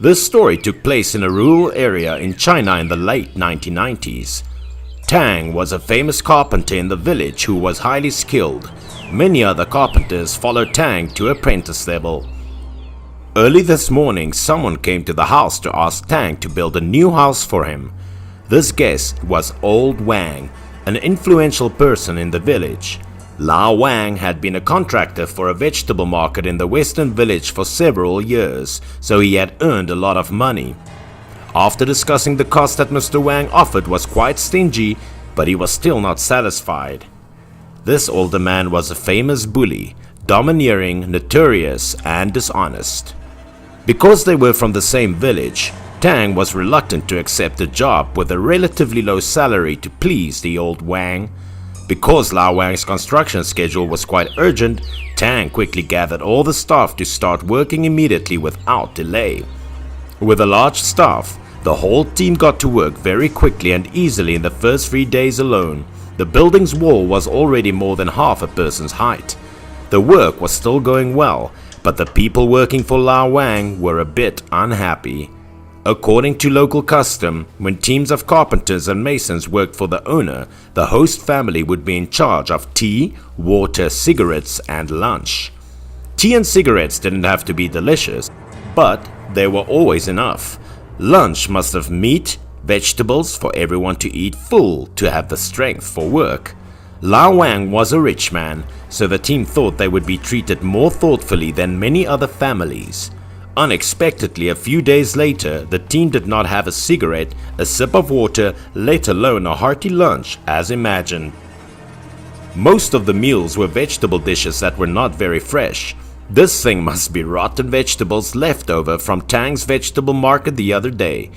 This story took place in a rural area in China in the late 1990s. Tang was a famous carpenter in the village who was highly skilled. Many other carpenters followed Tang to apprentice level. Early this morning, someone came to the house to ask Tang to build a new house for him. This guest was Old Wang, an influential person in the village. Lao Wang had been a contractor for a vegetable market in the western village for several years, so he had earned a lot of money. After discussing the cost that Mr. Wang offered was quite stingy, but he was still not satisfied. This older man was a famous bully, domineering, notorious, and dishonest. Because they were from the same village, Tang was reluctant to accept a job with a relatively low salary to please the old Wang. Because Lao Wang's construction schedule was quite urgent, Tang quickly gathered all the staff to start working immediately without delay. With a large staff, the whole team got to work very quickly and easily in the first 3 days alone. The building's wall was already more than half a person's height. The work was still going well, but the people working for Lao Wang were a bit unhappy. According to local custom, when teams of carpenters and masons worked for the owner, the host family would be in charge of tea, water, cigarettes, and lunch. Tea and cigarettes didn't have to be delicious, but they were always enough. Lunch must have meat, vegetables for everyone to eat full to have the strength for work. Lao Wang was a rich man, so the team thought they would be treated more thoughtfully than many other families. Unexpectedly, a few days later, the team did not have a cigarette, a sip of water, let alone a hearty lunch as imagined. Most of the meals were vegetable dishes that were not very fresh. This thing must be rotten vegetables left over from Tang's vegetable market the other day.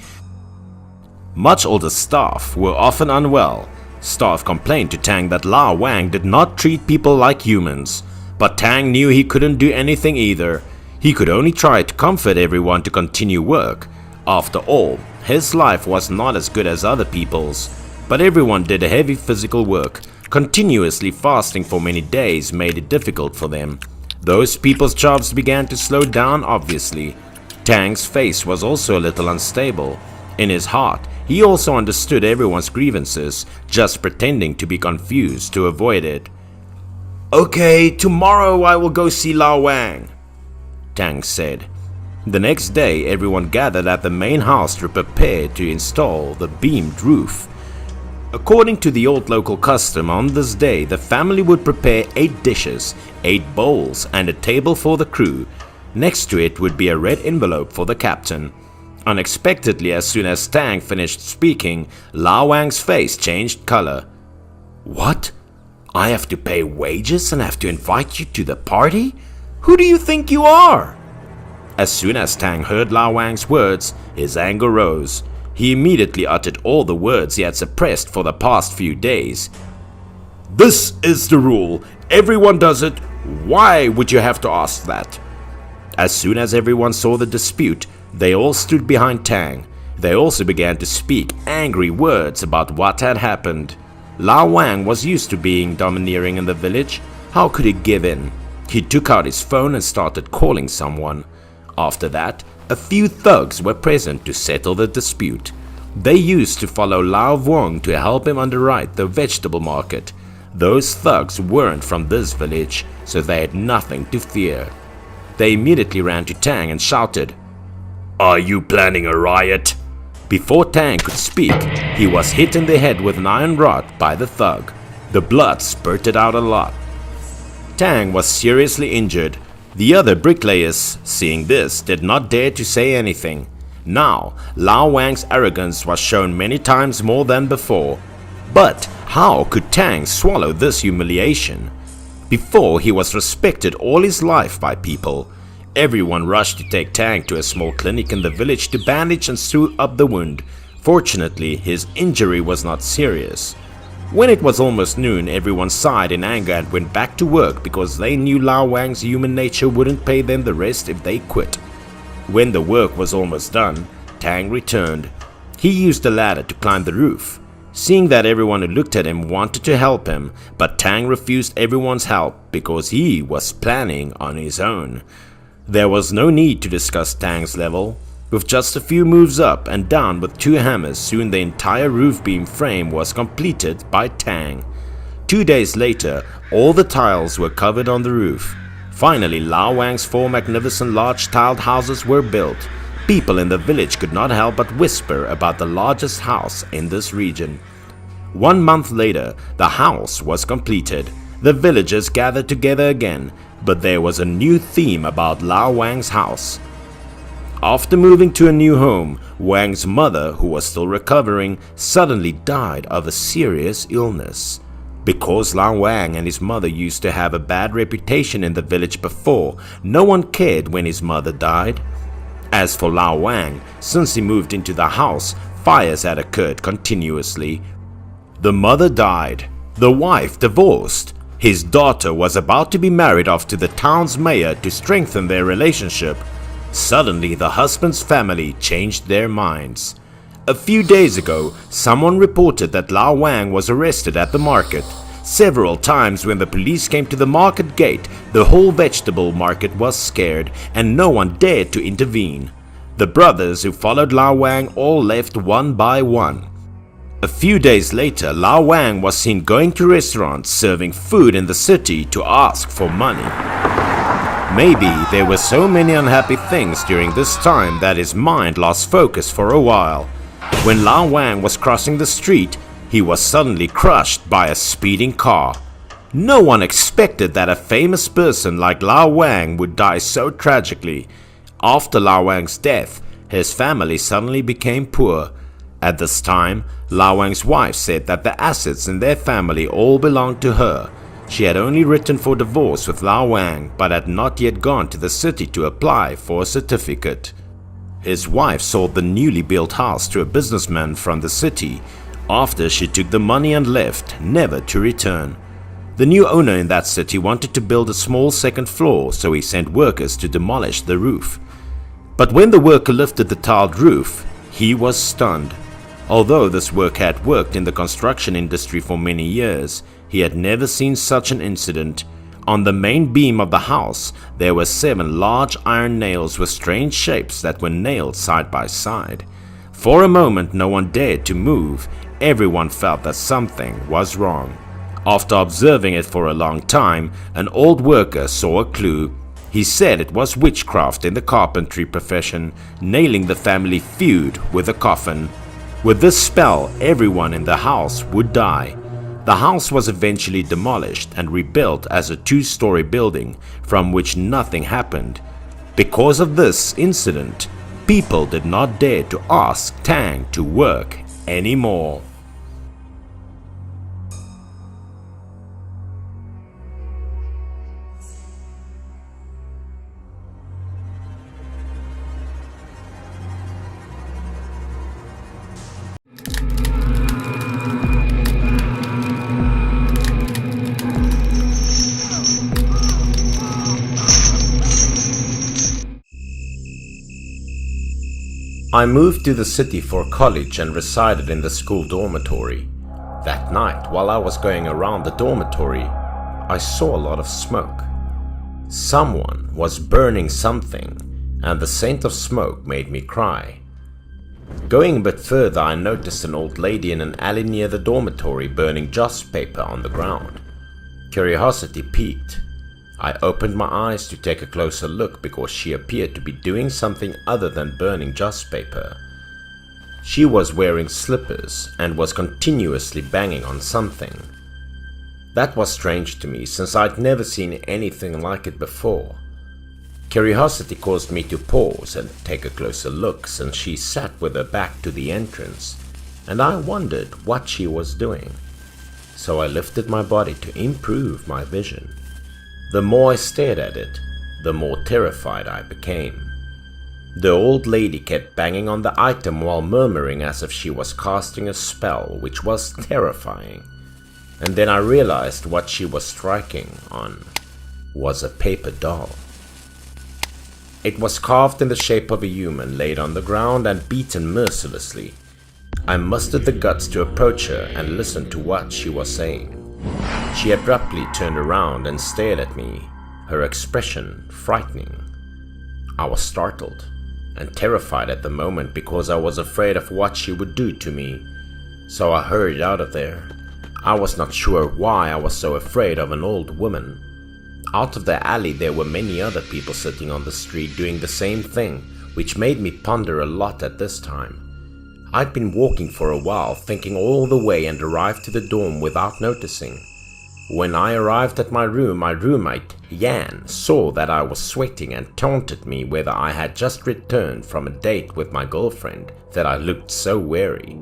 Much older staff were often unwell. Staff complained to Tang that Lao Wang did not treat people like humans, but Tang knew he couldn't do anything either. He could only try to comfort everyone to continue work. After all, his life was not as good as other people's. But everyone did heavy physical work. Continuously fasting for many days made it difficult for them. Those people's jobs began to slow down obviously. Tang's face was also a little unstable. In his heart, he also understood everyone's grievances, just pretending to be confused to avoid it. "Okay, tomorrow I will go see Lao Wang," Tang said. The next day, everyone gathered at the main house to prepare to install the beamed roof. According to the old local custom, on this day, the family would prepare 8 dishes, 8 bowls, and a table for the crew. Next to it would be a red envelope for the captain. Unexpectedly, as soon as Tang finished speaking, Lao Wang's face changed color. "What? I have to pay wages and have to invite you to the party? Who do you think you are?" As soon as Tang heard Lao Wang's words, his anger rose. He immediately uttered all the words he had suppressed for the past few days. "This is the rule. Everyone does it. Why would you have to ask that?" As soon as everyone saw the dispute, they all stood behind Tang. They also began to speak angry words about what had happened. Lao Wang was used to being domineering in the village. How could he give in? He took out his phone and started calling someone. After that, a few thugs were present to settle the dispute. They used to follow Lao Wang to help him underwrite the vegetable market. Those thugs weren't from this village, so they had nothing to fear. They immediately ran to Tang and shouted, "Are you planning a riot?" Before Tang could speak, he was hit in the head with an iron rod by the thug. The blood spurted out a lot. Tang was seriously injured. The other bricklayers, seeing this, did not dare to say anything. Now, Lao Wang's arrogance was shown many times more than before. But how could Tang swallow this humiliation? Before, he was respected all his life by people. Everyone rushed to take Tang to a small clinic in the village to bandage and sew up the wound. Fortunately, his injury was not serious. When it was almost noon, everyone sighed in anger and went back to work because they knew Lao Wang's human nature wouldn't pay them the rest if they quit. When the work was almost done, Tang returned. He used a ladder to climb the roof. Seeing that everyone who looked at him wanted to help him, but Tang refused everyone's help because he was planning on his own. There was no need to discuss Tang's level. With just a few moves up and down with 2 hammers, soon the entire roof beam frame was completed by Tang. 2 days later, all the tiles were covered on the roof. Finally, Lao Wang's 4 magnificent large tiled houses were built. People in the village could not help but whisper about the largest house in this region. 1 month later, the house was completed. The villagers gathered together again, but there was a new theme about Lao Wang's house. After moving to a new home, Wang's mother, who was still recovering, suddenly died of a serious illness. Because Lao Wang and his mother used to have a bad reputation in the village before, no one cared when his mother died. As for Lao Wang, since he moved into the house, fires had occurred continuously. The mother died, the wife divorced. His daughter was about to be married off to the town's mayor to strengthen their relationship. Suddenly, the husband's family changed their minds. A few days ago, someone reported that Lao Wang was arrested at the market. Several times when the police came to the market gate, the whole vegetable market was scared and no one dared to intervene. The brothers who followed Lao Wang all left one by one. A few days later, Lao Wang was seen going to restaurants serving food in the city to ask for money. Maybe there were so many unhappy things during this time that his mind lost focus for a while. When Lao Wang was crossing the street, he was suddenly crushed by a speeding car. No one expected that a famous person like Lao Wang would die so tragically. After Lao Wang's death, his family suddenly became poor. At this time, Lao Wang's wife said that the assets in their family all belonged to her. She had only written for divorce with Lao Wang but had not yet gone to the city to apply for a certificate. His wife sold the newly built house to a businessman from the city. After she took the money and left, never to return. The new owner in that city wanted to build a small second floor, so he sent workers to demolish the roof. But when the worker lifted the tiled roof, he was stunned. Although this worker had worked in the construction industry for many years, he had never seen such an incident. On the main beam of the house, there were 7 large iron nails with strange shapes that were nailed side by side. For a moment, no one dared to move. Everyone felt that something was wrong. After observing it for a long time, an old worker saw a clue. He said it was witchcraft in the carpentry profession, nailing the family feud with a coffin. With this spell, everyone in the house would die. The house was eventually demolished and rebuilt as a 2-story building from which nothing happened. Because of this incident, people did not dare to ask Tang to work anymore. I moved to the city for college and resided in the school dormitory. That night, while I was going around the dormitory, I saw a lot of smoke. Someone was burning something, and the scent of smoke made me cry. Going a bit further, I noticed an old lady in an alley near the dormitory burning joss paper on the ground. Curiosity piqued. I opened my eyes to take a closer look because she appeared to be doing something other than burning joss paper. She was wearing slippers and was continuously banging on something. That was strange to me since I'd never seen anything like it before. Curiosity caused me to pause and take a closer look since she sat with her back to the entrance, and I wondered what she was doing. So I lifted my body to improve my vision. The more I stared at it, the more terrified I became. The old lady kept banging on the item while murmuring as if she was casting a spell, which was terrifying. And then I realized what she was striking on was a paper doll. It was carved in the shape of a human, laid on the ground and beaten mercilessly. I mustered the guts to approach her and listen to what she was saying. She abruptly turned around and stared at me, her expression frightening. I was startled. and terrified at the moment because I was afraid of what she would do to me. So I hurried out of there. I was not sure why I was so afraid of an old woman. Out of the alley there were many other people sitting on the street doing the same thing, which made me ponder a lot at this time. I'd been walking for a while, thinking all the way, and arrived to the dorm without noticing. When I arrived at my room, my roommate, Jan, saw that I was sweating and taunted me whether I had just returned from a date with my girlfriend, that I looked so weary.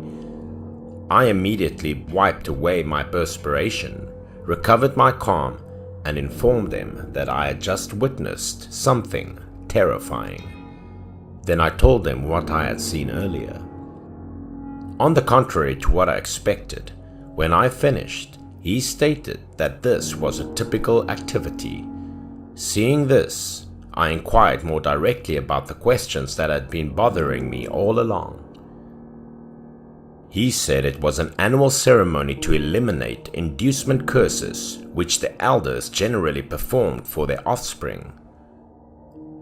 I immediately wiped away my perspiration, recovered my calm, and informed them that I had just witnessed something terrifying. Then I told them what I had seen earlier. On the contrary to what I expected, when I finished, he stated that this was a typical activity. Seeing this, I inquired more directly about the questions that had been bothering me all along. He said it was an annual ceremony to eliminate inducement curses, which the elders generally performed for their offspring.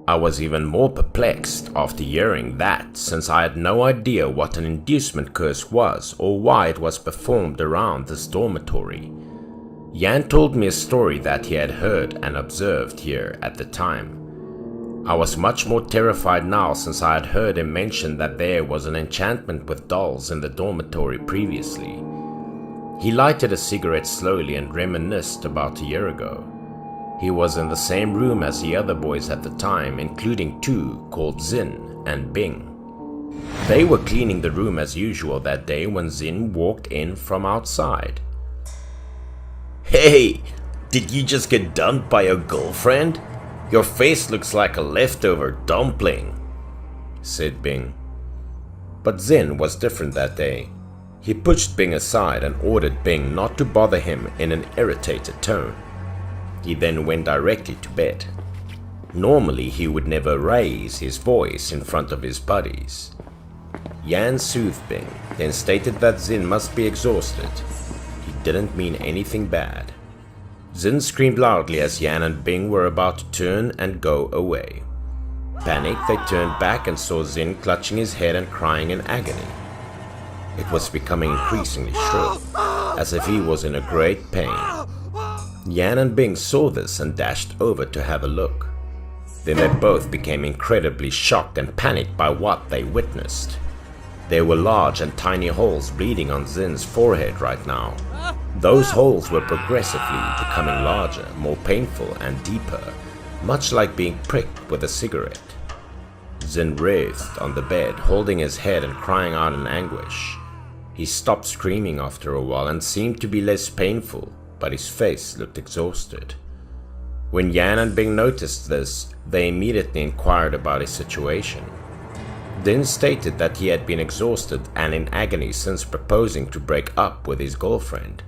I was even more perplexed after hearing that, since I had no idea what an inducement curse was or why it was performed around this dormitory. Jan told me a story that he had heard and observed here at the time. I was much more terrified now, since I had heard him mention that there was an enchantment with dolls in the dormitory previously. He lighted a cigarette slowly and reminisced about a year ago. He was in the same room as the other boys at the time, including two called Zin and Bing. They were cleaning the room as usual that day when Zin walked in from outside. "Hey, did you just get dumped by your girlfriend? Your face looks like a leftover dumpling," said Bing. But Zin was different that day. He pushed Bing aside and ordered Bing not to bother him in an irritated tone. He then went directly to bed. Normally he would never raise his voice in front of his buddies. Jan soothed Bing, then stated that Zin must be exhausted. He didn't mean anything bad. Zin screamed loudly as Jan and Bing were about to turn and go away. Panicked, they turned back and saw Zin clutching his head and crying in agony. It was becoming increasingly shrill, as if he was in a great pain. Jan and Bing saw this and dashed over to have a look. Then they both became incredibly shocked and panicked by what they witnessed. There were large and tiny holes bleeding on Zin's forehead right now. Those holes were progressively becoming larger, more painful and deeper, much like being pricked with a cigarette. Zin writhed on the bed, holding his head and crying out in anguish. He stopped screaming after a while and seemed to be less painful, but his face looked exhausted. When Jan and Bing noticed this, they immediately inquired about his situation. Then stated that he had been exhausted and in agony since proposing to break up with his girlfriend.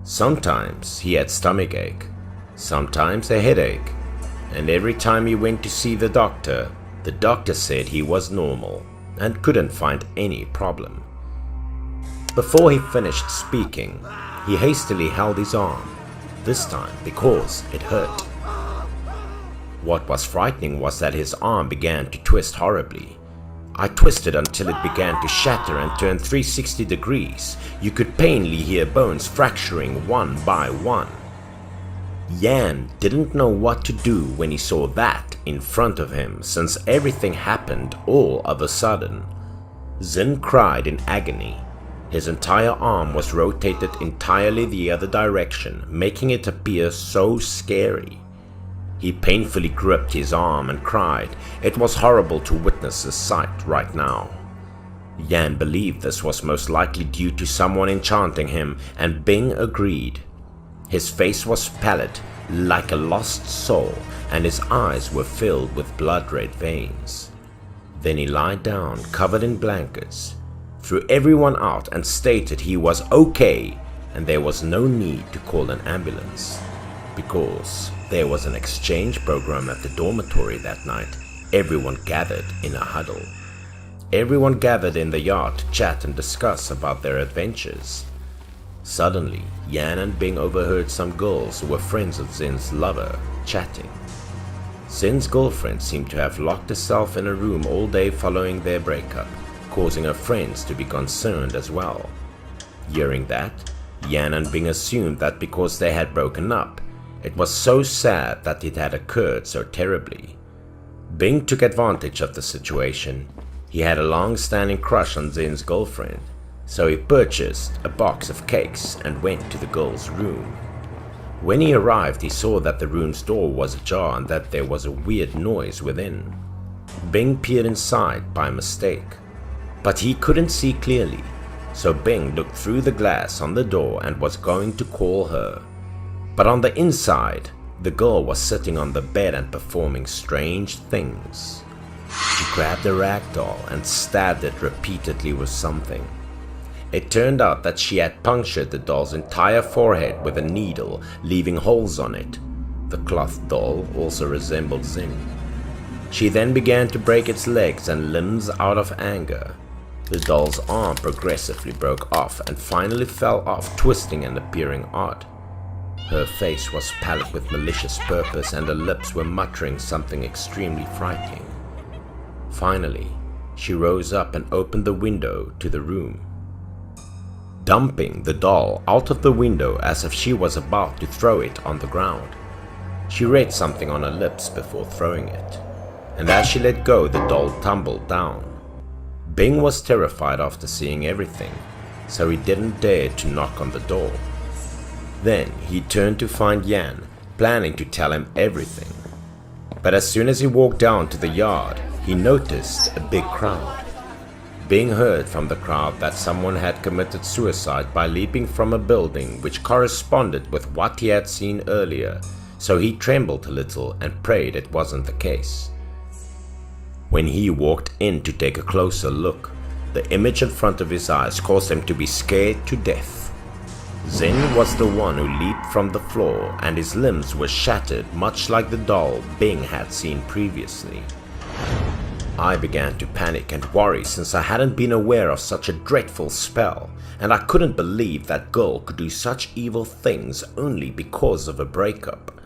Sometimes he had stomachache, sometimes a headache, and every time he went to see the doctor said he was normal and couldn't find any problem. Before he finished speaking, he hastily held his arm, this time because it hurt. What was frightening was that his arm began to twist horribly. I twisted until it began to shatter and turn 360 degrees. You could plainly hear bones fracturing one by one. Jan didn't know what to do when he saw that in front of him, since everything happened all of a sudden. Zin cried in agony. His entire arm was rotated entirely the other direction, making it appear so scary. He painfully gripped his arm and cried. It was horrible to witness this sight right now. Jan believed this was most likely due to someone enchanting him, and Bing agreed. His face was pallid, like a lost soul, and his eyes were filled with blood-red veins. Then he lied down, covered in blankets, threw everyone out and stated he was okay and there was no need to call an ambulance. Because there was an exchange program at the dormitory that night, everyone gathered in a huddle. Everyone gathered in the yard to chat and discuss about their adventures. Suddenly, Jan and Bing overheard some girls who were friends of Zin's lover chatting. Zin's girlfriend seemed to have locked herself in a room all day following their breakup, causing her friends to be concerned as well. Hearing that, Yan and Bing assumed that because they had broken up, it was so sad that it had occurred so terribly. Bing took advantage of the situation. He had a long-standing crush on Zin's girlfriend, so he purchased a box of cakes and went to the girl's room. When he arrived, he saw that the room's door was ajar and that there was a weird noise within. Bing peered inside by mistake, but he couldn't see clearly, so Bing looked through the glass on the door and was going to call her. But on the inside, the girl was sitting on the bed and performing strange things. She grabbed a ragdoll and stabbed it repeatedly with something. It turned out that she had punctured the doll's entire forehead with a needle, leaving holes on it. The cloth doll also resembled Zin. She then began to break its legs and limbs out of anger. The doll's arm progressively broke off and finally fell off, twisting and appearing odd. Her face was pallid with malicious purpose and her lips were muttering something extremely frightening. Finally, she rose up and opened the window to the room, dumping the doll out of the window as if she was about to throw it on the ground. She read something on her lips before throwing it, and as she let go, the doll tumbled down. Bing was terrified after seeing everything, so he didn't dare to knock on the door. Then he turned to find Yan, planning to tell him everything. But as soon as he walked down to the yard, he noticed a big crowd. Bing heard from the crowd that someone had committed suicide by leaping from a building, which corresponded with what he had seen earlier, so he trembled a little and prayed it wasn't the case. When he walked in to take a closer look, the image in front of his eyes caused him to be scared to death. Zin was the one who leaped from the floor and his limbs were shattered, much like the doll Bing had seen previously. I began to panic and worry since I hadn't been aware of such a dreadful spell, and I couldn't believe that girl could do such evil things only because of a breakup.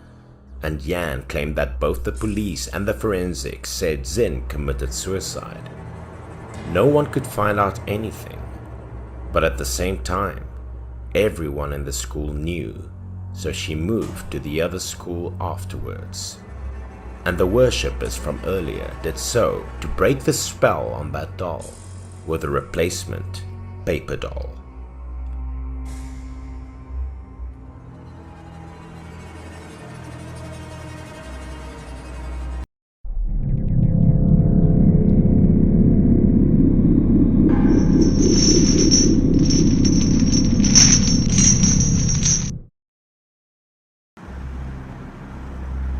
And Yan claimed that both the police and the forensics said Zin committed suicide. No one could find out anything, but at the same time, everyone in the school knew, so she moved to the other school afterwards. And the worshippers from earlier did so to break the spell on that doll with a replacement paper doll.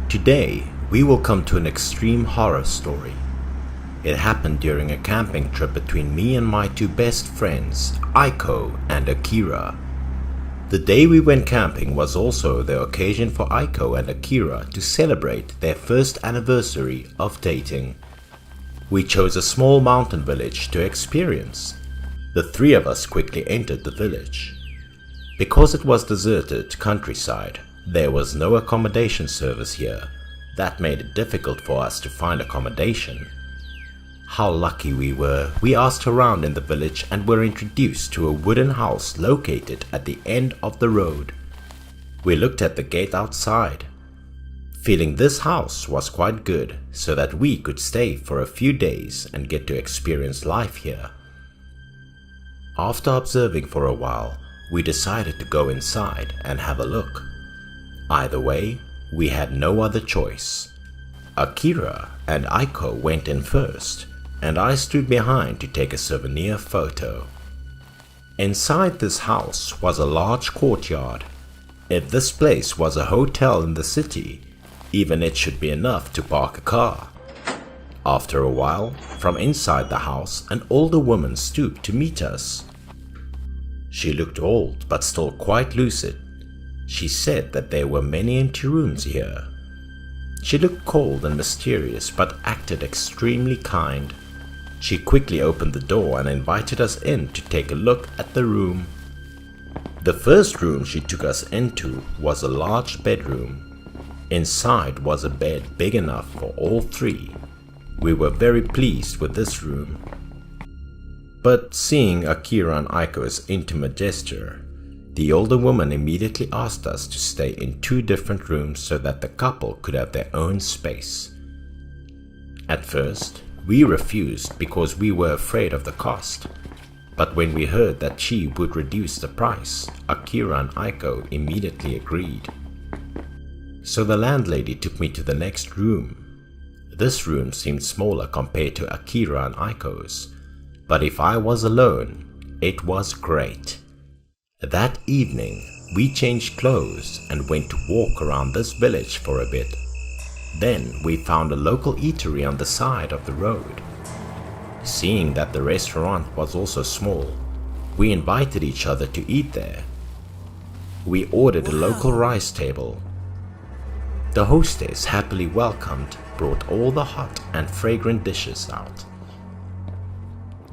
Today, we will come to an extreme horror story. It happened during a camping trip between me and my two best friends, Aiko and Akira. The day we went camping was also the occasion for Aiko and Akira to celebrate their first anniversary of dating. We chose a small mountain village to experience. The three of us quickly entered the village. Because it was deserted countryside, there was no accommodation service here. That made it difficult for us to find accommodation. How lucky we were. We asked around in the village and were introduced to a wooden house located at the end of the road. We looked at the gate outside, feeling this house was quite good so that we could stay for a few days and get to experience life here. After observing for a while, we decided to go inside and have a look. Either way, we had no other choice. Akira and Aiko went in first, and I stood behind to take a souvenir photo. Inside this house was a large courtyard. If this place was a hotel in the city, even it should be enough to park a car. After a while, from inside the house, an older woman stooped to meet us. She looked old but still quite lucid. She said that there were many empty rooms here. She looked cold and mysterious but acted extremely kind. She quickly opened the door and invited us in to take a look at the room. The first room she took us into was a large bedroom. Inside was a bed big enough for all three. We were very pleased with this room. But seeing Akira and Aiko's intimate gesture, the older woman immediately asked us to stay in 2 different rooms so that the couple could have their own space. At first, we refused because we were afraid of the cost. But when we heard that she would reduce the price, Akira and Aiko immediately agreed. So the landlady took me to the next room. This room seemed smaller compared to Akira and Aiko's, but if I was alone, it was great. That evening, we changed clothes and went to walk around this village for a bit. Then we found a local eatery on the side of the road. Seeing that the restaurant was also small, we invited each other to eat there. We ordered a local rice table. The hostess, happily welcomed, brought all the hot and fragrant dishes out.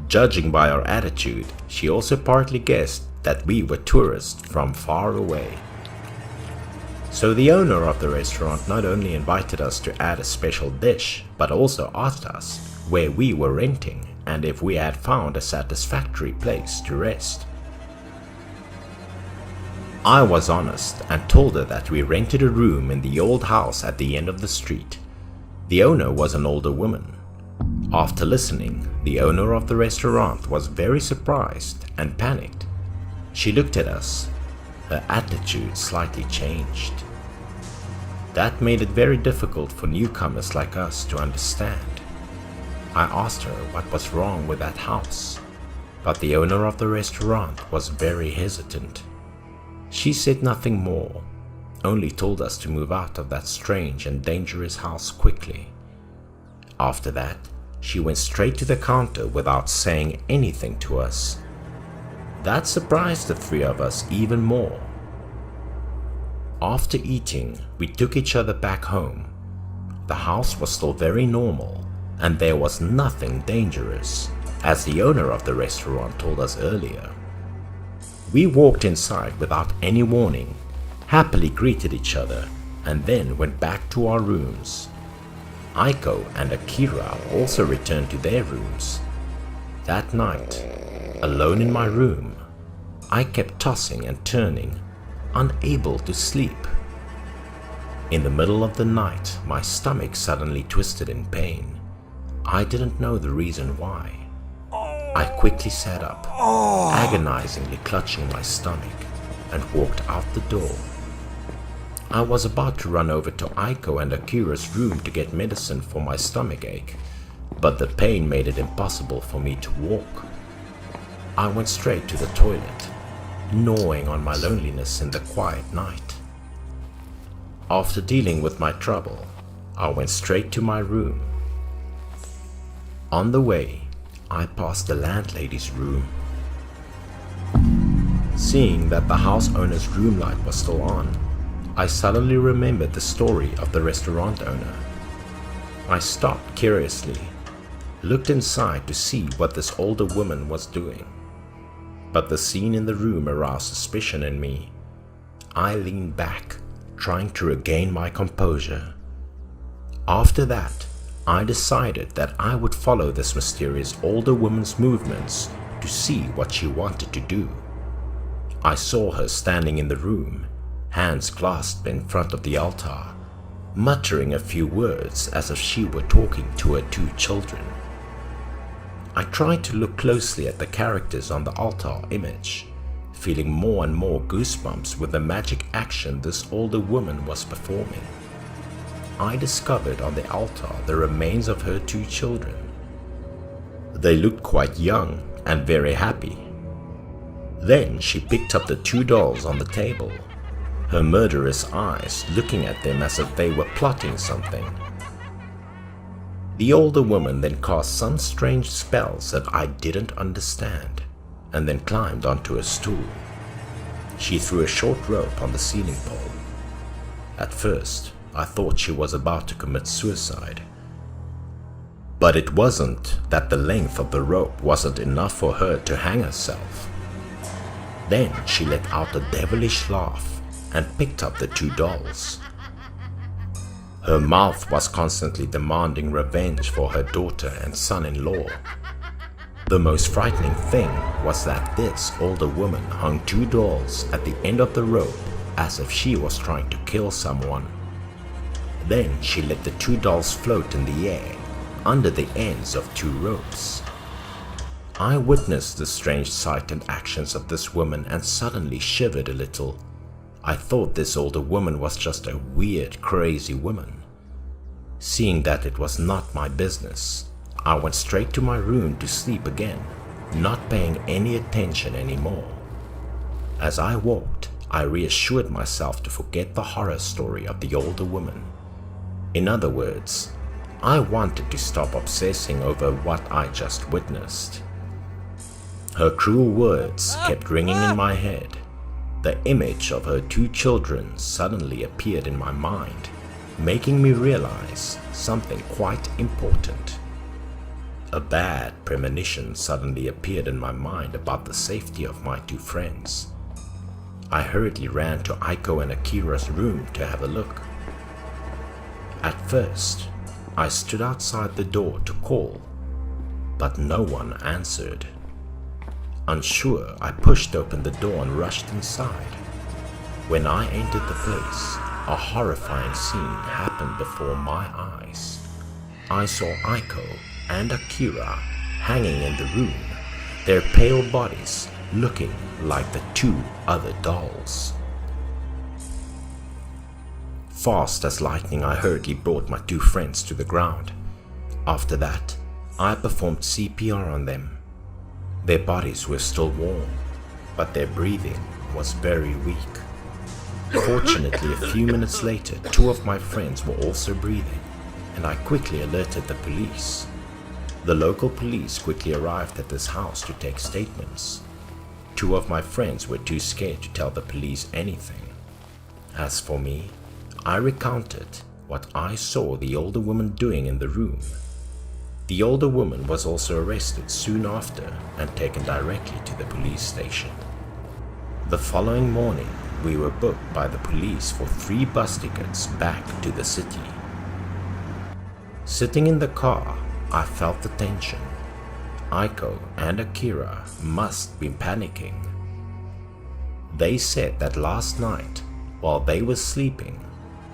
Judging by our attitude, she also partly guessed that we were tourists from far away. So the owner of the restaurant not only invited us to add a special dish, but also asked us where we were renting and if we had found a satisfactory place to rest. I was honest and told her that we rented a room in the old house at the end of the street. The owner was an older woman. After listening, the owner of the restaurant was very surprised and panicked. She looked at us. Her attitude slightly changed. That made it very difficult for newcomers like us to understand. I asked her what was wrong with that house, but the owner of the restaurant was very hesitant. She said nothing more, only told us to move out of that strange and dangerous house quickly. After that, she went straight to the counter without saying anything to us. That surprised the 3 of us even more. After eating, we took each other back home. The house was still very normal, and there was nothing dangerous, as the owner of the restaurant told us earlier. We walked inside without any warning, happily greeted each other, and then went back to our rooms. Aiko and Akira also returned to their rooms. That night, alone in my room, I kept tossing and turning, unable to sleep. In the middle of the night, my stomach suddenly twisted in pain. I didn't know the reason why. I quickly sat up, agonizingly clutching my stomach, and walked out the door. I was about to run over to Aiko and Akira's room to get medicine for my stomach ache, but the pain made it impossible for me to walk. I went straight to the toilet, gnawing on my loneliness in the quiet night. After dealing with my trouble, I went straight to my room. On the way, I passed the landlady's room. Seeing that the house owner's room light was still on, I suddenly remembered the story of the restaurant owner. I stopped curiously, looked inside to see what this older woman was doing. But the scene in the room aroused suspicion in me. I leaned back, trying to regain my composure. After that, I decided that I would follow this mysterious older woman's movements to see what she wanted to do. I saw her standing in the room, hands clasped in front of the altar, muttering a few words as if she were talking to her 2 children. I tried to look closely at the characters on the altar image, feeling more and more goosebumps with the magic action this older woman was performing. I discovered on the altar the remains of her 2 children. They looked quite young and very happy. Then she picked up the 2 dolls on the table, her murderous eyes looking at them as if they were plotting something. The older woman then cast some strange spells that I didn't understand, and then climbed onto a stool. She threw a short rope on the ceiling pole. At first, I thought she was about to commit suicide. But it wasn't that the length of the rope wasn't enough for her to hang herself. Then she let out a devilish laugh and picked up the 2 dolls. Her mouth was constantly demanding revenge for her daughter and son-in-law. The most frightening thing was that this older woman hung two dolls at the end of the rope as if she was trying to kill someone. Then she let the two dolls float in the air under the ends of two ropes. I witnessed the strange sight and actions of this woman and suddenly shivered a little. I thought this older woman was just a weird, crazy woman. Seeing that it was not my business, I went straight to my room to sleep again, not paying any attention anymore. As I walked, I reassured myself to forget the horror story of the older woman. In other words, I wanted to stop obsessing over what I just witnessed. Her cruel words kept ringing in my head. The image of her two children suddenly appeared in my mind, making me realize something quite important. A bad premonition suddenly appeared in my mind about the safety of my two friends. I hurriedly ran to Aiko and Akira's room to have a look. At first, I stood outside the door to call, but no one answered. Unsure, I pushed open the door and rushed inside. When I entered the place, a horrifying scene happened before my eyes. I saw Aiko and Akira hanging in the room, their pale bodies looking like the two other dolls. Fast as lightning, I hurriedly brought my two friends to the ground. After that, I performed CPR on them. Their bodies were still warm, but their breathing was very weak. Fortunately, a few minutes later, two of my friends were also breathing, and I quickly alerted the police. The local police quickly arrived at this house to take statements. Two of my friends were too scared to tell the police anything. As for me, I recounted what I saw the older woman doing in the room. The older woman was also arrested soon after and taken directly to the police station. The following morning, we were booked by the police for 3 bus tickets back to the city. Sitting in the car, I felt the tension. Aiko and Akira must be panicking. They said that last night, while they were sleeping,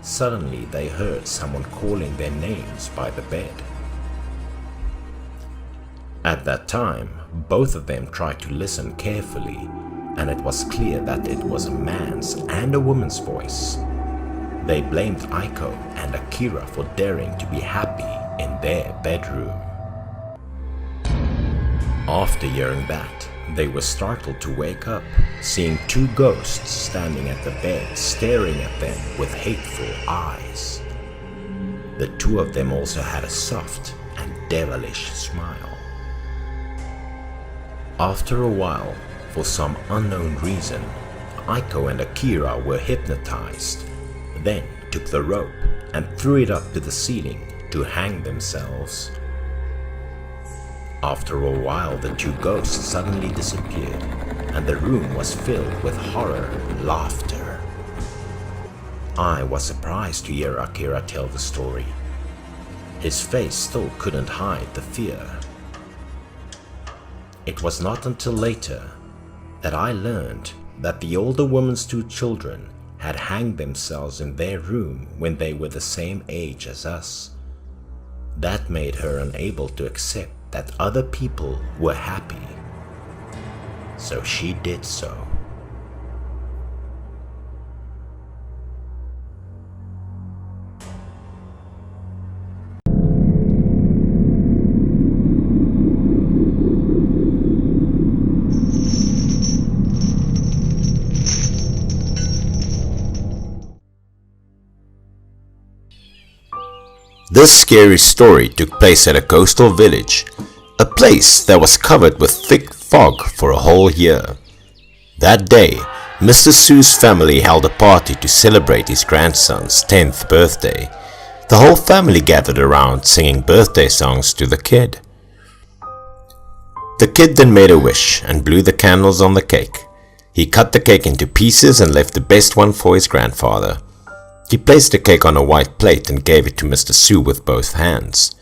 suddenly they heard someone calling their names by the bed. At that time, both of them tried to listen carefully, and it was clear that it was a man's and a woman's voice. They blamed Aiko and Akira for daring to be happy in their bedroom. After hearing that, they were startled to wake up, seeing 2 ghosts standing at the bed staring at them with hateful eyes. The 2 of them also had a soft and devilish smile. After a while, for some unknown reason, Aiko and Akira were hypnotized, then took the rope and threw it up to the ceiling to hang themselves. After a while, the 2 ghosts suddenly disappeared, and the room was filled with horror and laughter. I was surprised to hear Akira tell the story. His face still couldn't hide the fear. It was not until later that I learned that the older woman's 2 children had hanged themselves in their room when they were the same age as us. That made her unable to accept that other people were happy. So she did so. This scary story took place at a coastal village, a place that was covered with thick fog for a whole year. That day, Mr. Su's family held a party to celebrate his grandson's 10th birthday. The whole family gathered around singing birthday songs to the kid. The kid then made a wish and blew the candles on the cake. He cut the cake into pieces and left the best one for his grandfather. He placed the cake on a white plate and gave it to Mr. Su with both hands.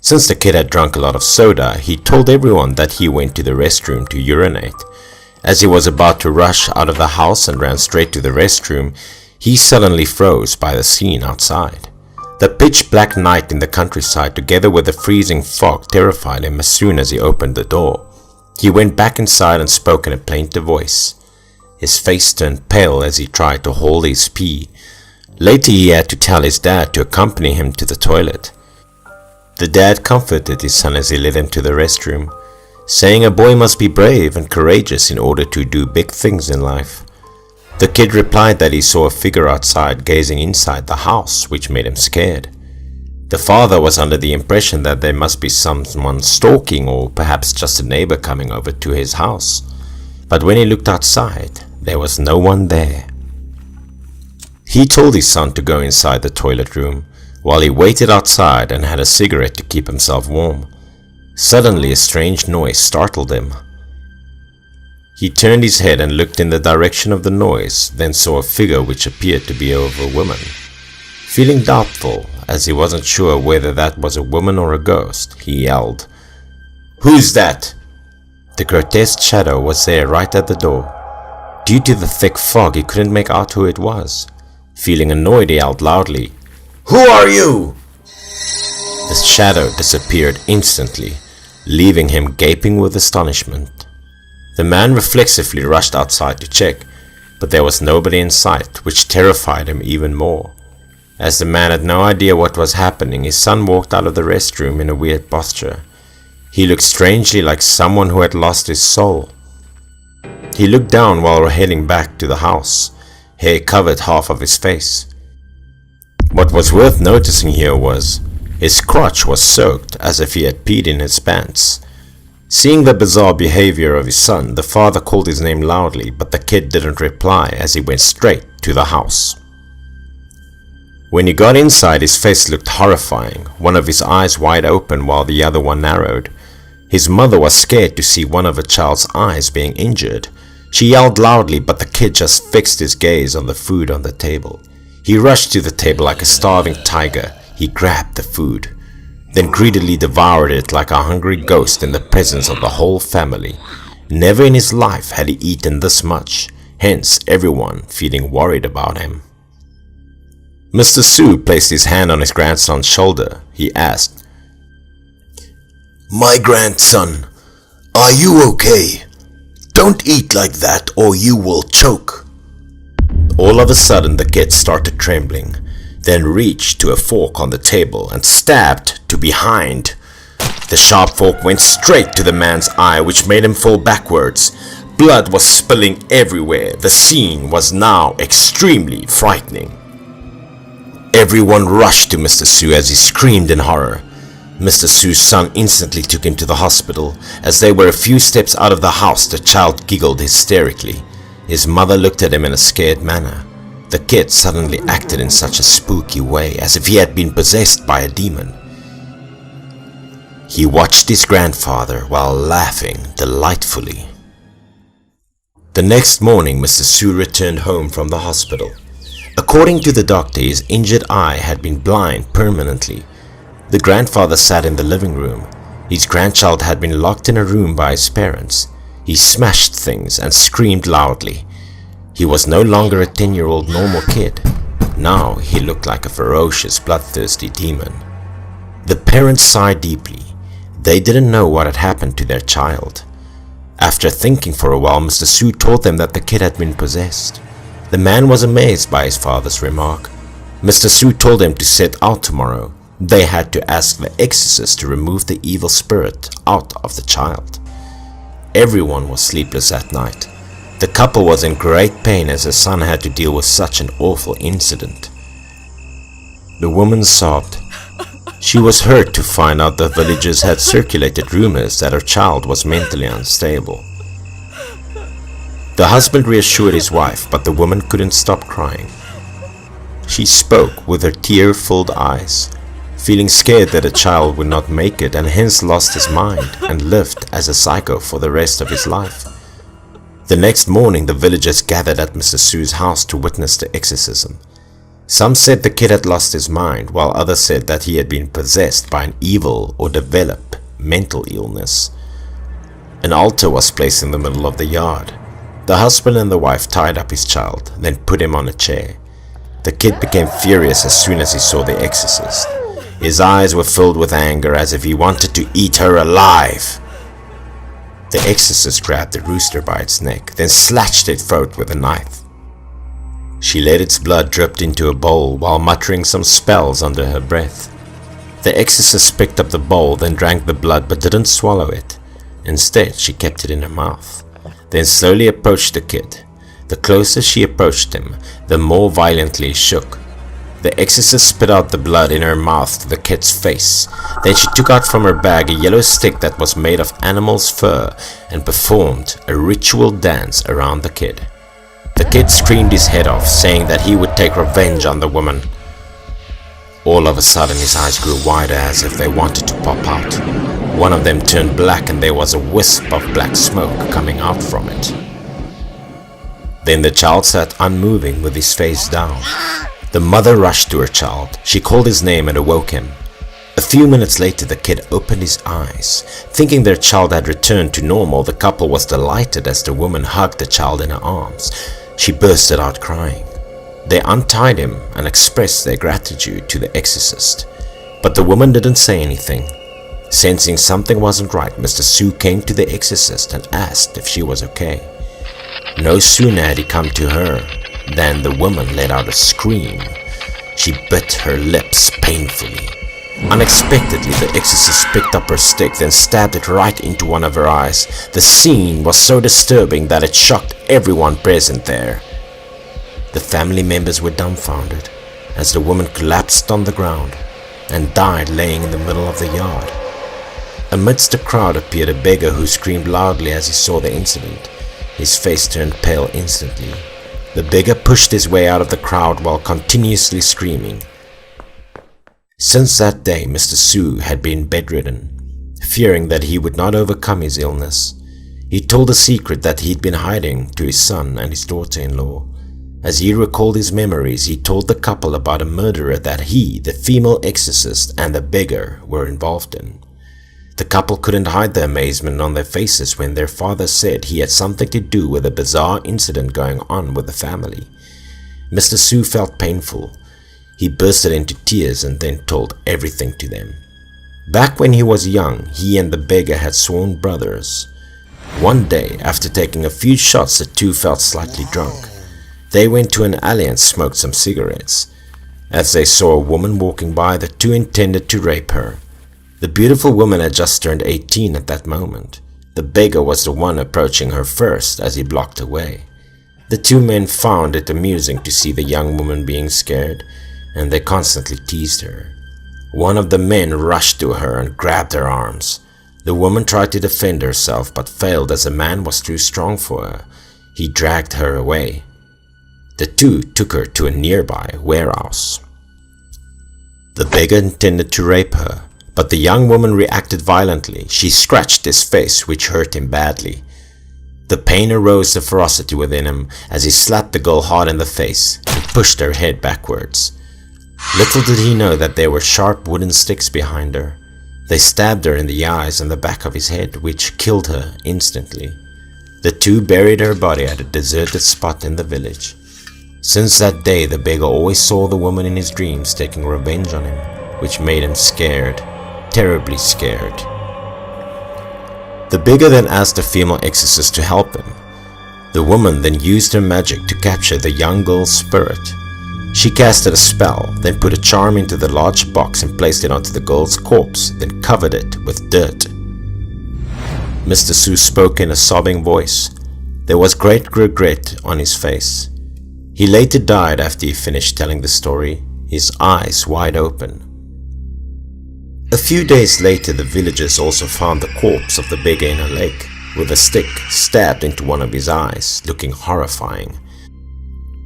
Since the kid had drunk a lot of soda, he told everyone that he went to the restroom to urinate. As he was about to rush out of the house and ran straight to the restroom, he suddenly froze by the scene outside. The pitch-black night in the countryside together with the freezing fog terrified him as soon as he opened the door. He went back inside and spoke in a plaintive voice. His face turned pale as he tried to hold his pee. Later he had to tell his dad to accompany him to the toilet. The dad comforted his son as he led him to the restroom, saying a boy must be brave and courageous in order to do big things in life. The kid replied that he saw a figure outside gazing inside the house, which made him scared. The father was under the impression that there must be someone stalking or perhaps just a neighbor coming over to his house. But when he looked outside, there was no one there. He told his son to go inside the toilet room, while he waited outside and had a cigarette to keep himself warm. Suddenly a strange noise startled him. He turned his head and looked in the direction of the noise, then saw a figure which appeared to be of a woman. Feeling doubtful, as he wasn't sure whether that was a woman or a ghost, he yelled, "Who's that?" The grotesque shadow was there right at the door. Due to the thick fog, he couldn't make out who it was. Feeling annoyed, he yelled loudly, "Who are you?" The shadow disappeared instantly, leaving him gaping with astonishment. The man reflexively rushed outside to check, but there was nobody in sight, which terrified him even more. As the man had no idea what was happening, his son walked out of the restroom in a weird posture. He looked strangely like someone who had lost his soul. He looked down while heading back to the house. Hair covered half of his face. What was worth noticing here was, his crotch was soaked as if he had peed in his pants. Seeing the bizarre behavior of his son, the father called his name loudly, but the kid didn't reply as he went straight to the house. When he got inside, his face looked horrifying, one of his eyes wide open while the other one narrowed. His mother was scared to see one of her child's eyes being injured. She yelled loudly, but the kid just fixed his gaze on the food on the table. He rushed to the table like a starving tiger. He grabbed the food, then greedily devoured it like a hungry ghost in the presence of the whole family. Never in his life had he eaten this much, hence everyone feeling worried about him. Mr. Su placed his hand on his grandson's shoulder. He asked, "My grandson, are you okay? Don't eat like that or you will choke." All of a sudden the kid started trembling, then reached to a fork on the table and stabbed to behind. The sharp fork went straight to the man's eye, which made him fall backwards. Blood was spilling everywhere. The scene was now extremely frightening. Everyone rushed to Mr. Su as he screamed in horror. Mr. Su's son instantly took him to the hospital. As they were a few steps out of the house, the child giggled hysterically. His mother looked at him in a scared manner. The kid suddenly acted in such a spooky way, as if he had been possessed by a demon. He watched his grandfather while laughing delightfully. The next morning, Mr. Su returned home from the hospital. According to the doctor, his injured eye had been blind permanently. The grandfather sat in the living room. His grandchild had been locked in a room by his parents. He smashed things and screamed loudly. He was no longer a 10-year-old normal kid. Now he looked like a ferocious, bloodthirsty demon. The parents sighed deeply. They didn't know what had happened to their child. After thinking for a while, Mr. Su told them that the kid had been possessed. The man was amazed by his father's remark. Mr. Su told him to set out tomorrow. They had to ask the exorcist to remove the evil spirit out of the child. Everyone was sleepless that night. The couple was in great pain as their son had to deal with such an awful incident. The woman sobbed. She was hurt to find out the villagers had circulated rumors that her child was mentally unstable. The husband reassured his wife, but the woman couldn't stop crying. She spoke with her tear-filled eyes, feeling scared that the child would not make it and hence lost his mind and lived as a psycho for the rest of his life. The next morning, the villagers gathered at Mr. Su's house to witness the exorcism. Some said the kid had lost his mind, while others said that he had been possessed by an evil or developed mental illness. An altar was placed in the middle of the yard. The husband and the wife tied up his child, then put him on a chair. The kid became furious as soon as he saw the exorcist. His eyes were filled with anger as if he wanted to eat her alive. The exorcist grabbed the rooster by its neck, then slashed its throat with a knife. She let its blood drip into a bowl while muttering some spells under her breath. The exorcist picked up the bowl, then drank the blood but didn't swallow it. Instead, she kept it in her mouth, then slowly approached the kid. The closer she approached him, the more violently he shook. The exorcist spit out the blood in her mouth to the kid's face. Then she took out from her bag a yellow stick that was made of animal's fur and performed a ritual dance around the kid. The kid screamed his head off, saying that he would take revenge on the woman. All of a sudden his eyes grew wider as if they wanted to pop out. One of them turned black and there was a wisp of black smoke coming out from it. Then the child sat unmoving with his face down. The mother rushed to her child. She called his name and awoke him. A few minutes later the kid opened his eyes. Thinking their child had returned to normal, the couple was delighted as the woman hugged the child in her arms. She bursted out crying. They untied him and expressed their gratitude to the exorcist. But the woman didn't say anything. Sensing something wasn't right, Mr. Su came to the exorcist and asked if she was okay. No sooner had he come to her than the woman let out a scream. She bit her lips painfully. Unexpectedly, the exorcist picked up her stick, then stabbed it right into one of her eyes. The scene was so disturbing that it shocked everyone present there. The family members were dumbfounded as the woman collapsed on the ground and died laying in the middle of the yard. Amidst the crowd appeared a beggar who screamed loudly as he saw the incident. His face turned pale instantly. The beggar pushed his way out of the crowd while continuously screaming. Since that day, Mr. Su had been bedridden, fearing that he would not overcome his illness. He told a secret that he'd been hiding to his son and his daughter-in-law. As he recalled his memories, he told the couple about a murder that he, the female exorcist, and the beggar were involved in. The couple couldn't hide their amazement on their faces when their father said he had something to do with a bizarre incident going on with the family. Mr. Su felt painful. He bursted into tears and then told everything to them. Back when he was young, he and the beggar had sworn brothers. One day, after taking a few shots, the two felt slightly drunk. They went to an alley and smoked some cigarettes. As they saw a woman walking by, the two intended to rape her. The beautiful woman had just turned 18 at that moment. The beggar was the one approaching her first as he blocked her way. The two men found it amusing to see the young woman being scared, and they constantly teased her. One of the men rushed to her and grabbed her arms. The woman tried to defend herself but failed as the man was too strong for her. He dragged her away. The two took her to a nearby warehouse. The beggar intended to rape her, but the young woman reacted violently. She scratched his face, which hurt him badly. The pain arose the ferocity within him as he slapped the girl hard in the face and pushed her head backwards. Little did he know that there were sharp wooden sticks behind her. They stabbed her in the eyes and the back of his head, which killed her instantly. The two buried her body at a deserted spot in the village. Since that day, the beggar always saw the woman in his dreams taking revenge on him, which made him scared, terribly scared. The beggar then asked the female exorcist to help him. The woman then used her magic to capture the young girl's spirit. She casted a spell, then put a charm into the large box and placed it onto the girl's corpse, then covered it with dirt. Mr. Su spoke in a sobbing voice. There was great regret on his face. He later died after he finished telling the story, his eyes wide open. A few days later, the villagers also found the corpse of the beggar in a lake, with a stick stabbed into one of his eyes, looking horrifying.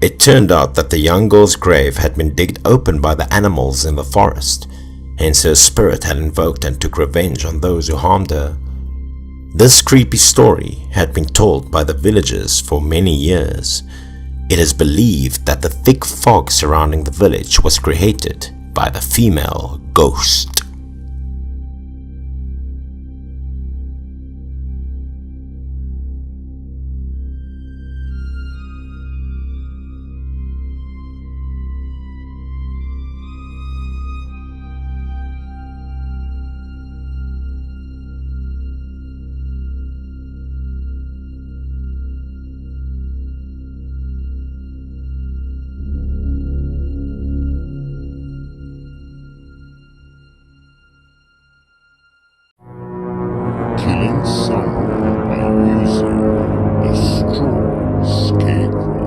It turned out that the young girl's grave had been digged open by the animals in the forest, hence her spirit had invoked and took revenge on those who harmed her. This creepy story had been told by the villagers for many years. It is believed that the thick fog surrounding the village was created by the female ghost. Killing someone by using a straw scarecrow.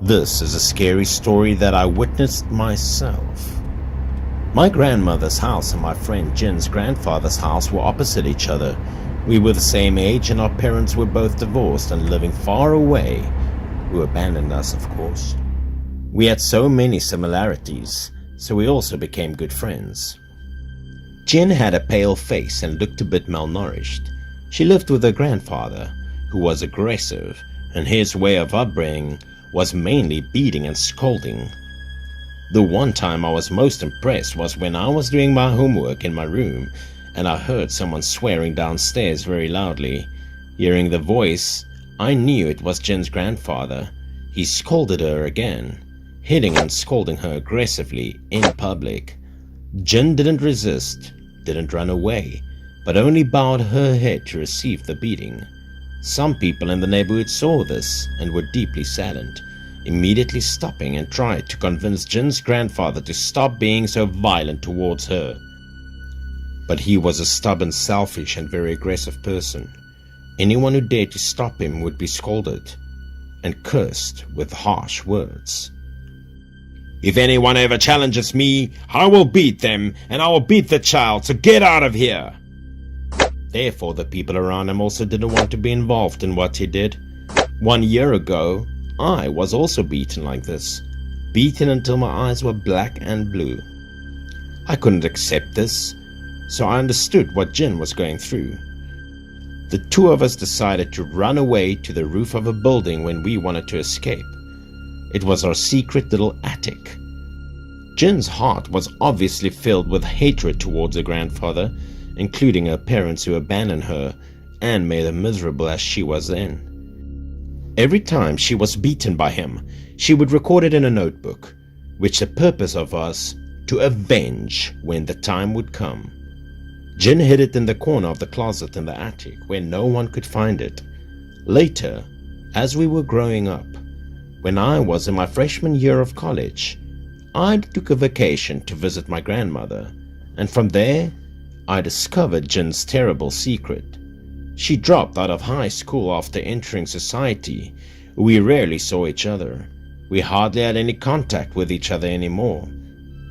This is a scary story that I witnessed myself. My grandmother's house and my friend Jin's grandfather's house were opposite each other. We were the same age and our parents were both divorced and living far away, who abandoned us, of course. We had so many similarities, so we also became good friends. Jin had a pale face and looked a bit malnourished. She lived with her grandfather, who was aggressive, and his way of upbringing was mainly beating and scolding. The one time I was most impressed was when I was doing my homework in my room and I heard someone swearing downstairs very loudly. Hearing the voice, I knew it was Jin's grandfather. He scolded her again, hitting and scolding her aggressively in public. Jin didn't resist, didn't run away, but only bowed her head to receive the beating. Some people in the neighborhood saw this and were deeply saddened, immediately stopping and tried to convince Jin's grandfather to stop being so violent towards her. But he was a stubborn, selfish and very aggressive person. Anyone who dared to stop him would be scolded and cursed with harsh words. "If anyone ever challenges me, I will beat them, and I will beat the child, so get out of here!" Therefore, the people around him also didn't want to be involved in what he did. 1 year ago, I was also beaten like this, beaten until my eyes were black and blue. I couldn't accept this, so I understood what Jin was going through. The two of us decided to run away to the roof of a building when we wanted to escape. It was our secret little attic. Jin's heart was obviously filled with hatred towards her grandfather, including her parents who abandoned her and made her miserable as she was then. Every time she was beaten by him, she would record it in a notebook, which the purpose of was to avenge when the time would come. Jin hid it in the corner of the closet in the attic where no one could find it. Later, as we were growing up, when I was in my freshman year of college, I took a vacation to visit my grandmother, and from there, I discovered Jin's terrible secret. She dropped out of high school after entering society. We rarely saw each other. We hardly had any contact with each other anymore.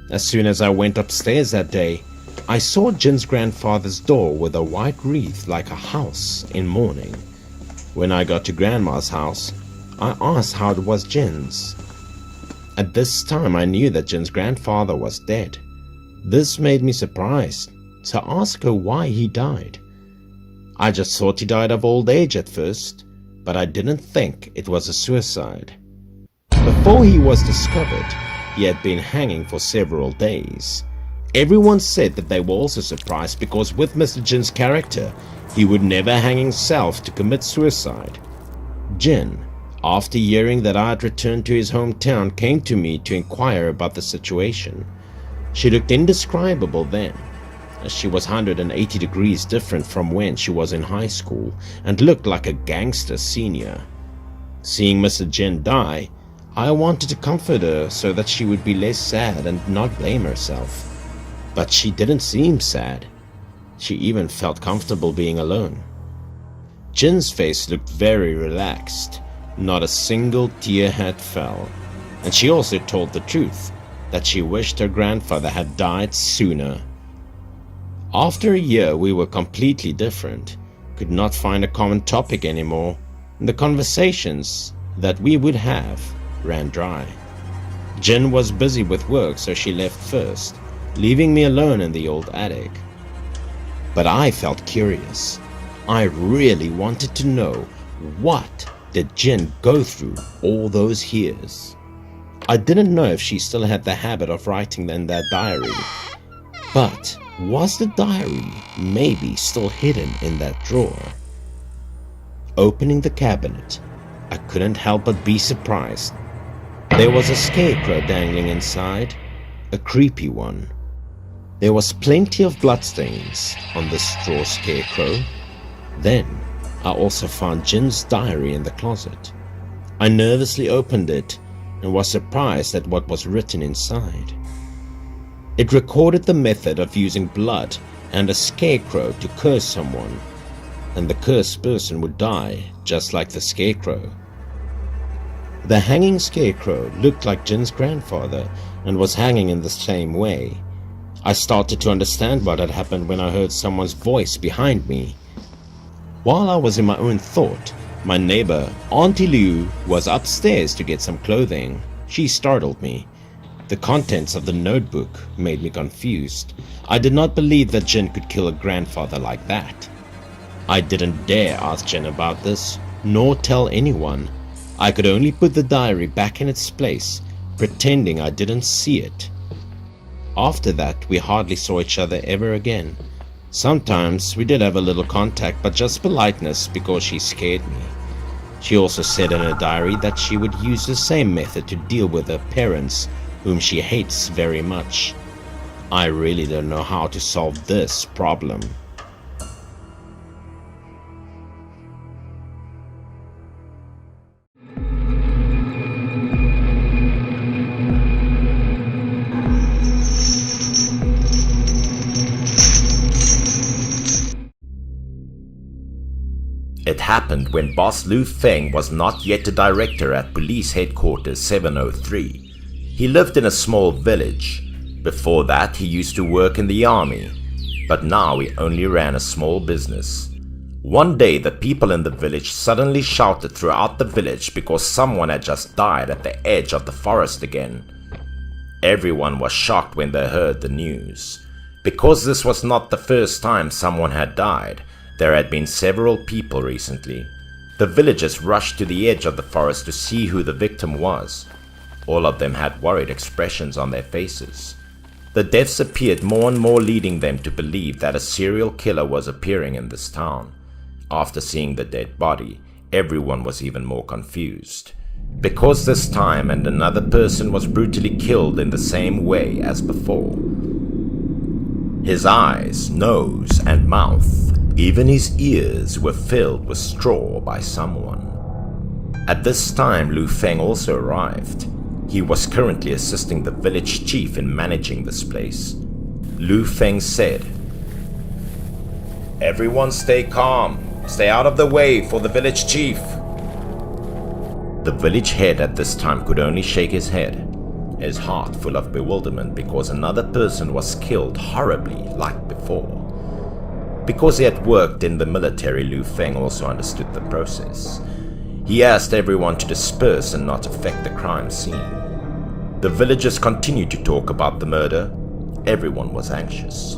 As soon as I went upstairs that day, I saw Jin's grandfather's door with a white wreath like a house in mourning. When I got to Grandma's house, I asked how it was Jin's. At this time I knew that Jin's grandfather was dead. This made me surprised, so I asked her why he died. I just thought he died of old age at first, but I didn't think it was a suicide. Before he was discovered, he had been hanging for several days. Everyone said that they were also surprised because with Mr. Jin's character, he would never hang himself to commit suicide. Jin, after hearing that I had returned to his hometown, came to me to inquire about the situation. She looked indescribable then, as she was 180 degrees different from when she was in high school and looked like a gangster senior. Seeing Mr. Jin die, I wanted to comfort her so that she would be less sad and not blame herself. But she didn't seem sad. She even felt comfortable being alone. Jin's face looked very relaxed. Not a single tear had fell. And she also told the truth, that she wished her grandfather had died sooner. After a year we were completely different, could not find a common topic anymore, and the conversations that we would have ran dry. Jin was busy with work, so she left first, leaving me alone in the old attic. But I felt curious. I really wanted to know, what did Jin go through all those years? I didn't know if she still had the habit of writing in that diary, but was the diary maybe still hidden in that drawer? Opening the cabinet, I couldn't help but be surprised. There was a scarecrow dangling inside, a creepy one. There was plenty of bloodstains on the straw scarecrow. Then, I also found Jin's diary in the closet. I nervously opened it and was surprised at what was written inside. It recorded the method of using blood and a scarecrow to curse someone, and the cursed person would die just like the scarecrow. The hanging scarecrow looked like Jin's grandfather and was hanging in the same way. I started to understand what had happened when I heard someone's voice behind me. While I was in my own thought, my neighbor, Auntie Liu, was upstairs to get some clothing. She startled me. The contents of the notebook made me confused. I did not believe that Jin could kill a grandfather like that. I didn't dare ask Jin about this, nor tell anyone. I could only put the diary back in its place, pretending I didn't see it. After that, we hardly saw each other ever again. Sometimes we did have a little contact, but just politeness because she scared me. She also said in her diary that she would use the same method to deal with her parents, whom she hates very much. I really don't know how to solve this problem. It happened when Boss Lu Feng was not yet a director at Police Headquarters 703. He lived in a small village. Before that, he used to work in the army, but now he only ran a small business. One day, the people in the village suddenly shouted throughout the village because someone had just died at the edge of the forest again. Everyone was shocked when they heard the news. Because this was not the first time someone had died, there had been several people recently. The villagers rushed to the edge of the forest to see who the victim was. All of them had worried expressions on their faces. The deaths appeared more and more, leading them to believe that a serial killer was appearing in this town. After seeing the dead body, everyone was even more confused. Because this time and another person was brutally killed in the same way as before. His eyes, nose, and mouth, even his ears, were filled with straw by someone. At this time, Lu Feng also arrived. He was currently assisting the village chief in managing this place. Lu Feng said, "Everyone stay calm. Stay out of the way for the village chief." The village head at this time could only shake his head, his heart full of bewilderment because another person was killed horribly like before. Because he had worked in the military, Lu Feng also understood the process. He asked everyone to disperse and not affect the crime scene. The villagers continued to talk about the murder. Everyone was anxious.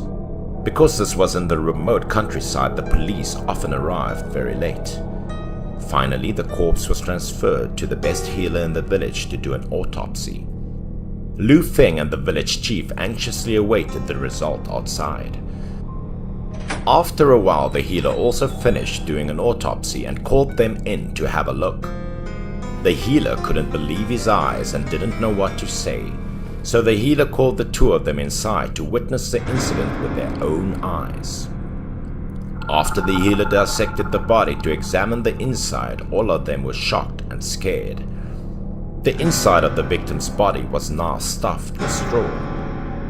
Because this was in the remote countryside, the police often arrived very late. Finally, the corpse was transferred to the best healer in the village to do an autopsy. Lu Feng and the village chief anxiously awaited the result outside. After a while, the healer also finished doing an autopsy and called them in to have a look. The healer couldn't believe his eyes and didn't know what to say, so the healer called the two of them inside to witness the incident with their own eyes. After the healer dissected the body to examine the inside, all of them were shocked and scared. The inside of the victim's body was now stuffed with straw.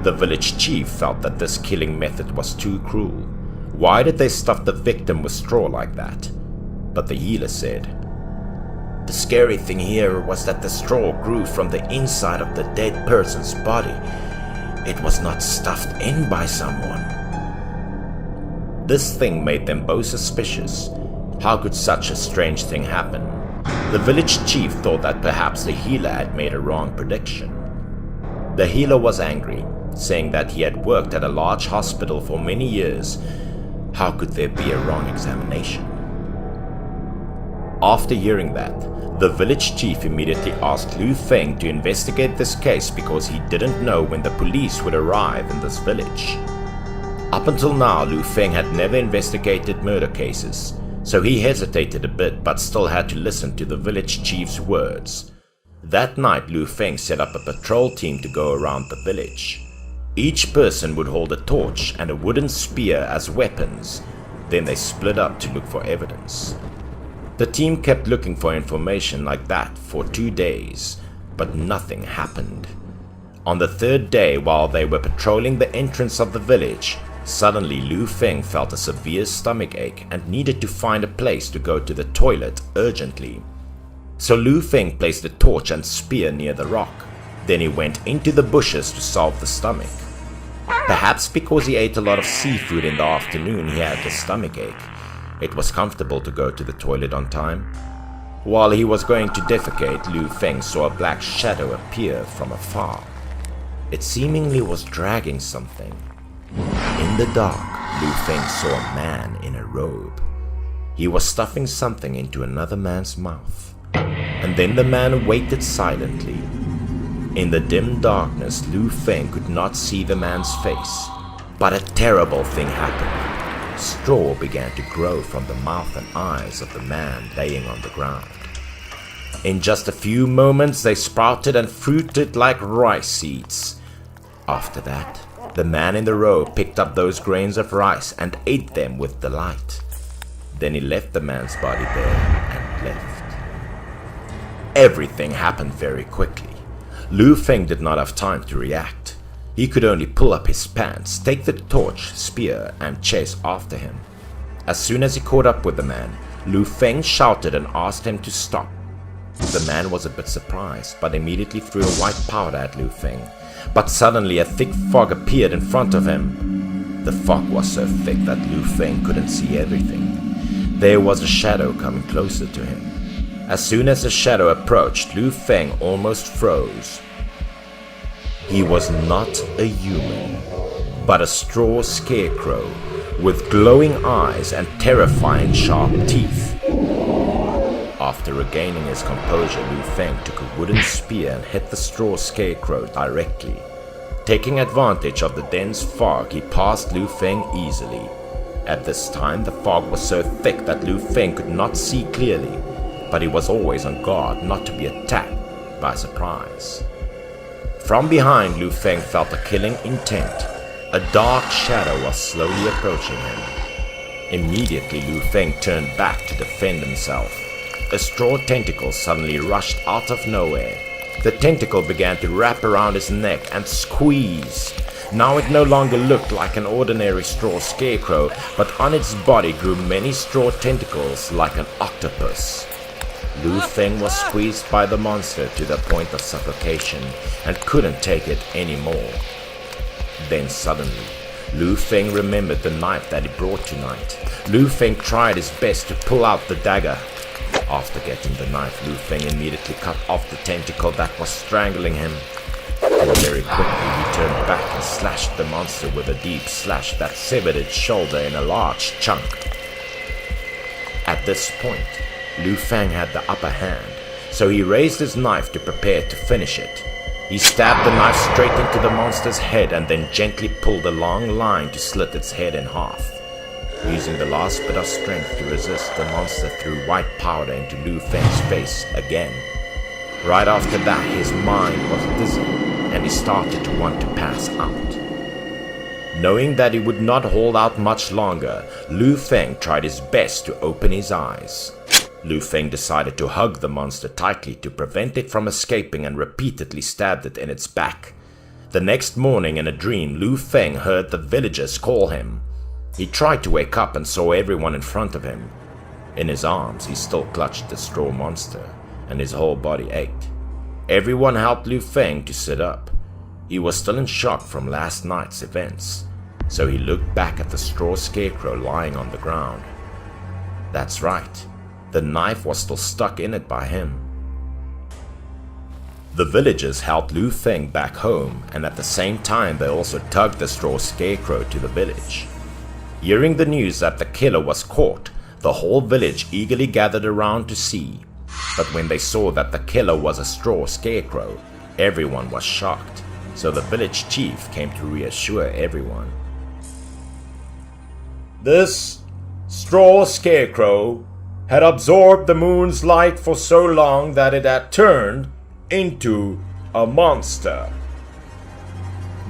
The village chief felt that this killing method was too cruel. Why did they stuff the victim with straw like that? But the healer said, "The scary thing here was that the straw grew from the inside of the dead person's body. It was not stuffed in by someone." This thing made them both suspicious. How could such a strange thing happen? The village chief thought that perhaps the healer had made a wrong prediction. The healer was angry, saying that he had worked at a large hospital for many years How could there be a wrong examination? After hearing that, the village chief immediately asked Lu Feng to investigate this case because he didn't know when the police would arrive in this village. Up until now, Lu Feng had never investigated murder cases, so he hesitated a bit but still had to listen to the village chief's words. That night, Lu Feng set up a patrol team to go around the village. Each person would hold a torch and a wooden spear as weapons. Then they split up to look for evidence. The team kept looking for information like that for 2 days, but nothing happened. On the third day, while they were patrolling the entrance of the village, suddenly Lu Feng felt a severe stomach ache and needed to find a place to go to the toilet urgently. So Lu Feng placed a torch and spear near the rock. Then he went into the bushes to solve the stomach. Perhaps because he ate a lot of seafood in the afternoon, he had a stomach ache. It was comfortable to go to the toilet on time. While he was going to defecate, Lu Feng saw a black shadow appear from afar. It seemingly was dragging something. In the dark, Lu Feng saw a man in a robe. He was stuffing something into another man's mouth. And then the man waited silently. In the dim darkness, Lu Feng could not see the man's face. But a terrible thing happened. Straw began to grow from the mouth and eyes of the man laying on the ground. In just a few moments, they sprouted and fruited like rice seeds. After that, the man in the robe picked up those grains of rice and ate them with delight. Then he left the man's body there and left. Everything happened very quickly. Lu Feng did not have time to react. He could only pull up his pants, take the torch, spear, and chase after him. As soon as he caught up with the man, Lu Feng shouted and asked him to stop. The man was a bit surprised, but immediately threw a white powder at Lu Feng. But suddenly a thick fog appeared in front of him. The fog was so thick that Lu Feng couldn't see everything. There was a shadow coming closer to him. As soon as the shadow approached, Lu Feng almost froze. He was not a human, but a straw scarecrow with glowing eyes and terrifying sharp teeth. After regaining his composure, Lu Feng took a wooden spear and hit the straw scarecrow directly. Taking advantage of the dense fog, he passed Lu Feng easily. At this time, the fog was so thick that Lu Feng could not see clearly, but he was always on guard not to be attacked by surprise. From behind, Lu Feng felt a killing intent. A dark shadow was slowly approaching him. Immediately, Lu Feng turned back to defend himself. A straw tentacle suddenly rushed out of nowhere. The tentacle began to wrap around his neck and squeeze. Now it no longer looked like an ordinary straw scarecrow, but on its body grew many straw tentacles like an octopus. Lu Feng was squeezed by the monster to the point of suffocation and couldn't take it anymore. Then suddenly, Lu Feng remembered the knife that he brought tonight. Lu Feng tried his best to pull out the dagger. After getting the knife, Lu Feng immediately cut off the tentacle that was strangling him. And very quickly he turned back and slashed the monster with a deep slash that severed its shoulder in a large chunk. At this point, Lu Feng had the upper hand, so he raised his knife to prepare to finish it. He stabbed the knife straight into the monster's head and then gently pulled a long line to slit its head in half. Using the last bit of strength to resist, the monster threw white powder into Lu Feng's face again. Right after that, his mind was dizzy and he started to want to pass out. Knowing that he would not hold out much longer, Lu Feng tried his best to open his eyes. Lu Feng decided to hug the monster tightly to prevent it from escaping and repeatedly stabbed it in its back. The next morning in a dream, Lu Feng heard the villagers call him. He tried to wake up and saw everyone in front of him. In his arms, he still clutched the straw monster, and his whole body ached. Everyone helped Lu Feng to sit up. He was still in shock from last night's events, so he looked back at the straw scarecrow lying on the ground. That's right, the knife was still stuck in it by him. The villagers helped Lu Feng back home, and at the same time they also tugged the straw scarecrow to the village. Hearing the news that the killer was caught, the whole village eagerly gathered around to see. But when they saw that the killer was a straw scarecrow, everyone was shocked, so the village chief came to reassure everyone. This straw scarecrow had absorbed the moon's light for so long that it had turned into a monster.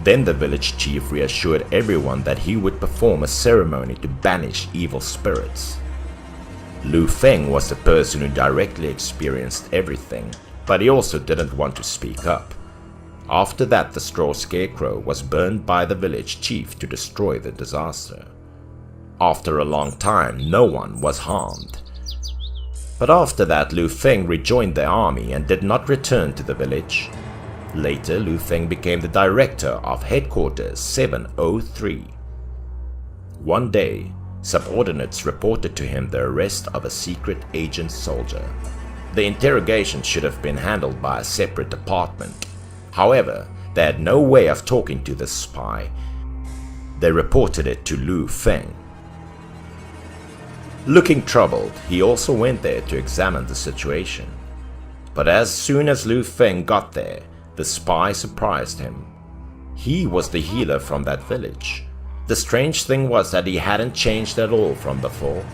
Then the village chief reassured everyone that he would perform a ceremony to banish evil spirits. Lu Feng was the person who directly experienced everything, but he also didn't want to speak up. After that, the straw scarecrow was burned by the village chief to destroy the disaster. After a long time, no one was harmed. But after that, Lu Feng rejoined the army and did not return to the village. Later, Lu Feng became the director of Headquarters 703. One day, subordinates reported to him the arrest of a secret agent soldier. The interrogation should have been handled by a separate department. However, they had no way of talking to this spy. They reported it to Lu Feng. Looking troubled, he also went there to examine the situation. But as soon as Lu Feng got there, the spy surprised him. He was the healer from that village. The strange thing was that he hadn't changed at all from before.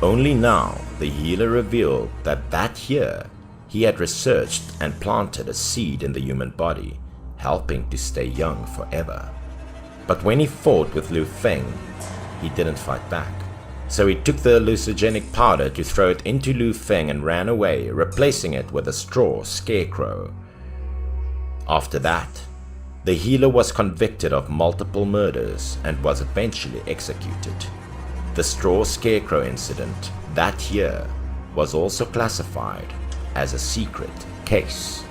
Only now, the healer revealed that that year, he had researched and planted a seed in the human body, helping to stay young forever. But when he fought with Lu Feng, he didn't fight back. So he took the hallucinogenic powder to throw it into Lu Feng and ran away, replacing it with a straw scarecrow. After that, the healer was convicted of multiple murders and was eventually executed. The straw scarecrow incident that year was also classified as a secret case.